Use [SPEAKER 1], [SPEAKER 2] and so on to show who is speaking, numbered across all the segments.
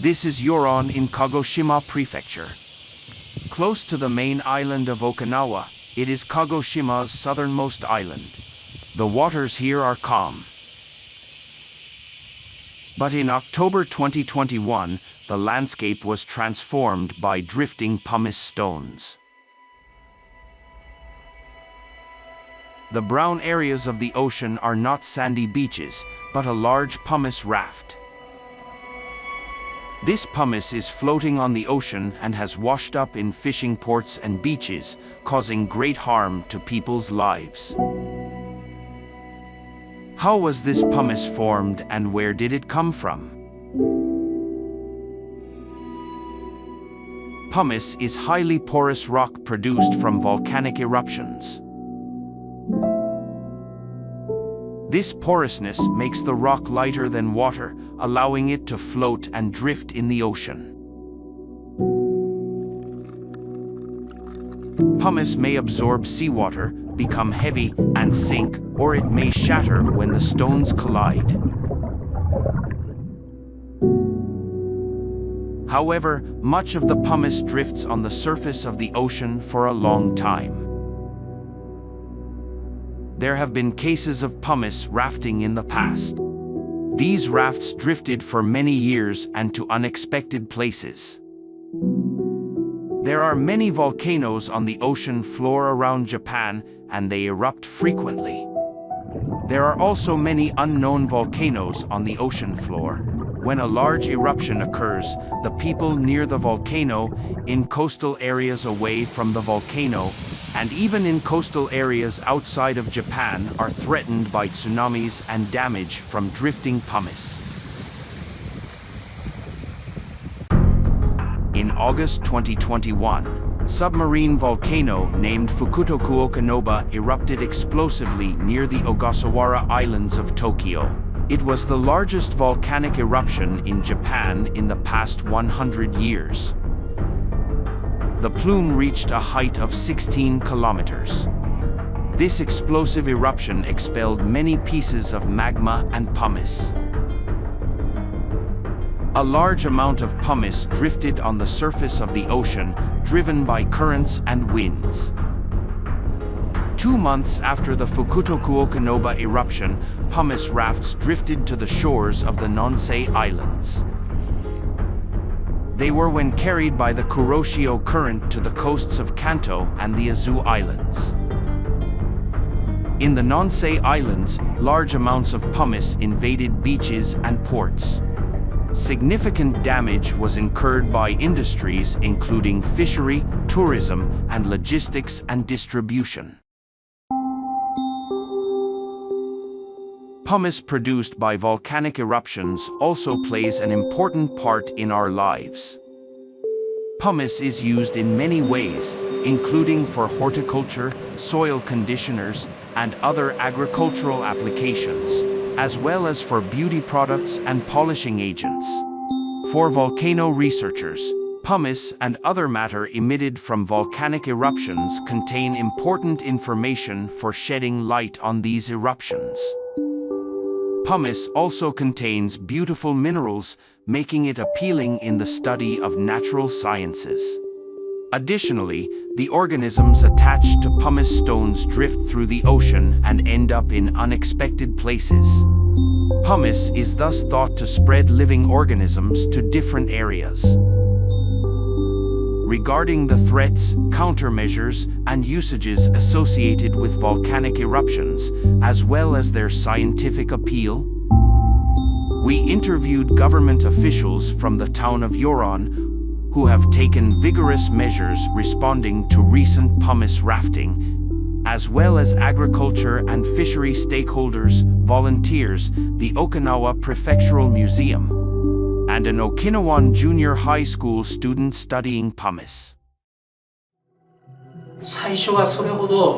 [SPEAKER 1] This is Yoron in Kagoshima Prefecture. Close to the main island of Okinawa, it is Kagoshima's southernmost island. The waters here are calm. But in October 2021, the landscape was transformed by drifting pumice stones. The brown areas of the ocean are not sandy beaches, but a large pumice raft. This pumice is floating on the ocean and has washed up in fishing ports and beaches, causing great harm to people's lives. How was this pumice formed and where did it come from? Pumice is highly porous rock produced from volcanic eruptions. This porousness makes the rock lighter than water, allowing it to float and drift in the ocean. Pumice may absorb seawater, become heavy, and sink, or it may shatter when the stones collide. However, much of the pumice drifts on the surface of the ocean for a long time. There have been cases of pumice rafting in the past. These rafts drifted for many years and to unexpected places. There are many volcanoes on the ocean floor around Japan, and they erupt frequently. There are also many unknown volcanoes on the ocean floor. When a large eruption occurs, the people near the volcano, in coastal areas away from the volcano, and even in coastal areas outside of Japan are threatened by tsunamis and damage from drifting pumice. In August 2021, submarine volcano named Fukutoku-Oka-no-ba erupted explosively near the Ogasawara Islands of Tokyo. It was the largest volcanic eruption in Japan in the past 100 years. The plume reached a height of 16 kilometers. This explosive eruption expelled many pieces of magma and pumice. A large amount of pumice drifted on the surface of the ocean, driven by currents and winds. 2 months after the Fukutoku-Oka-no-ba eruption, pumice rafts drifted to the shores of the Nonsei Islands. They were when carried by the Kuroshio current to the coasts of Kanto and the Azu Islands. In the Nonsei Islands, large amounts of pumice invaded beaches and ports. Significant damage was incurred by industries including fishery, tourism, and logistics and distribution. Pumice produced by volcanic eruptions also plays an important part in our lives. Pumice is used in many ways, including for horticulture, soil conditioners, and other agricultural applications, as well as for beauty products and polishing agents. For volcano researchers, pumice and other matter emitted from volcanic eruptions contain important information for shedding light on these eruptions. Pumice also contains beautiful minerals, making it appealing in the study of natural sciences. Additionally, the organisms attached to pumice stones drift through the ocean and end up in unexpected places. Pumice is thus thought to spread living organisms to different areas. Regarding the threats, countermeasures, and usages associated with volcanic eruptions, as well as their scientific appeal, we interviewed government officials from the town of Yoron, who have taken vigorous measures responding to recent pumice rafting, as well as agriculture and fishery stakeholders, volunteers, the Okinawa Prefectural Museum, and an Okinawan junior high school student studying pumice.
[SPEAKER 2] 最初はそれほど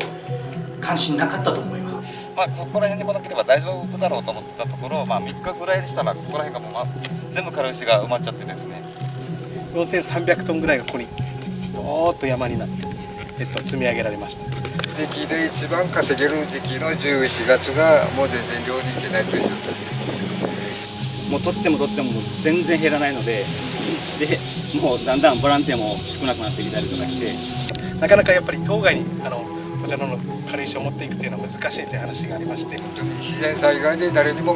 [SPEAKER 2] 関心なかったと思います。
[SPEAKER 3] ここら辺で来なければ大丈夫だろうと思ってたところ、3日ぐらいでしたらここら辺がもう全部軽石が埋まっちゃってですね。
[SPEAKER 4] 4300トンぐらいがここにぼーっと山になって、積み上げられました。
[SPEAKER 5] 時期で一番稼げる時期の11月がもう全然漁に行けないという状態です。もう取っても全然減らないので、もうだんだんボランティアも少なくなってきたりとかして、
[SPEAKER 4] なかなかやっぱり当該にこちらの軽石を持っていくというのは難しいという話がありまして、
[SPEAKER 6] 自然災害で誰にも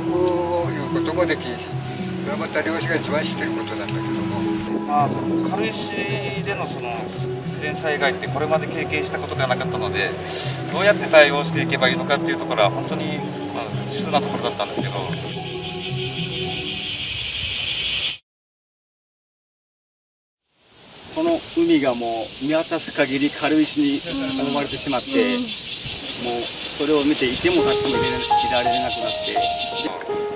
[SPEAKER 6] 言うこともできんし、それはまた漁師が一番知ってることなんだけども、
[SPEAKER 3] 軽石でのその自然災害ってこれまで経験したことがなかったので、どうやって対応していけばいいのかっていうところは本当に未知数なところだったんですけど。
[SPEAKER 5] この海がもう見渡す限り軽石に覆われてしまって、もうそれを見ていても立ってもいられなくなって、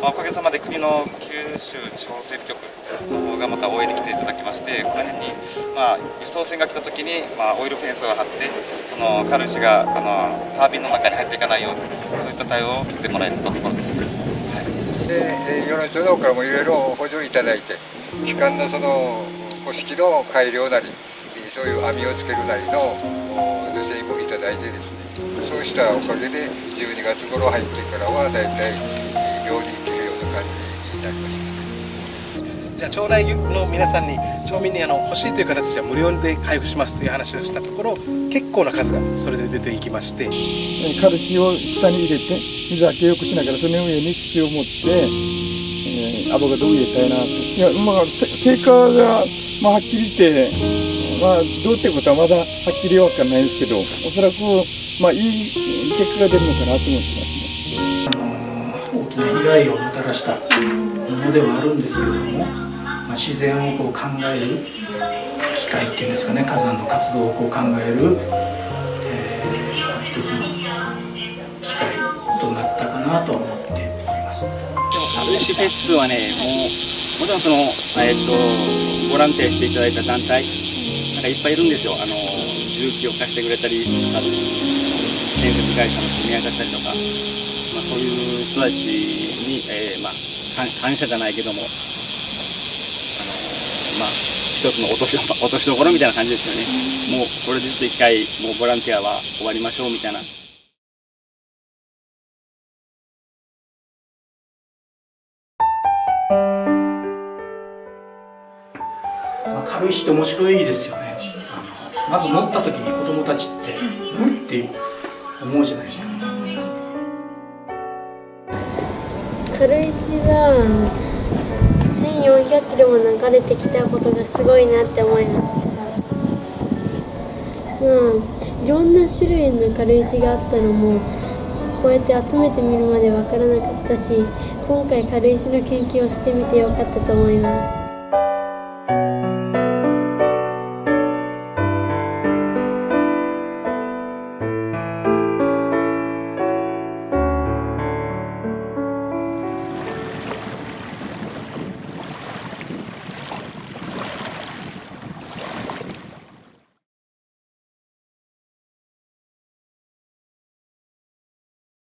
[SPEAKER 3] おかげさまで国の九州地方整備局の方がまた応援に来ていただきまして、この辺に輸送船が来た時にオイルフェンスを張って、その軽石がタービンの中に入っていかないように、そういった対応を取ってもらえたところですね。
[SPEAKER 6] で世論書道からもいろいろ補助いただいて、機関のその古式の改良なり、そういう網をつけるなりの助成もいただいてですね、そうしたおかげで12月頃入ってからはだいたい漁に行けるような感じになりました。
[SPEAKER 4] じゃあ町内の皆さんに、町民に欲しいという形では無料で配布しますという話をしたところ、結構な数がそれで出ていきまして、
[SPEAKER 7] 軽石を下に入れて水はけよくしながら、その上に土を持って、アボカドを入れたいなと。いや、成果が、はっきり言って、どうってことはまだはっきり分かんないんですけど、おそらく、いい結果が出るのかなと思ってますね。
[SPEAKER 2] 大きな被害をもたらしたものではあるんですけれども、自然を考える機会っていうんですかね、火山の活動を考える、一つの機会となったかなと思っています。
[SPEAKER 5] 軽石フェスはね、もちろんその、ボランティアしていただいた団体なんかいっぱいいるんですよ。重機を貸してくれたり、建設会社の組合だったりとか、そういう人たちに、感謝じゃないけども、一つの落としどころみたいな感じですよね。もうこれで一回もうボランティアは終わりましょうみたいな。
[SPEAKER 2] 軽石って面白いですよね。まず持った時に子供たちって「うん?」って思うじゃないですか。
[SPEAKER 8] 軽石は1400キロも流れてきたことがすごいなって思いました。いろんな種類の軽石があったのもこうやって集めてみるまでわからなかったし、今回軽石の研究をしてみてよかったと思います。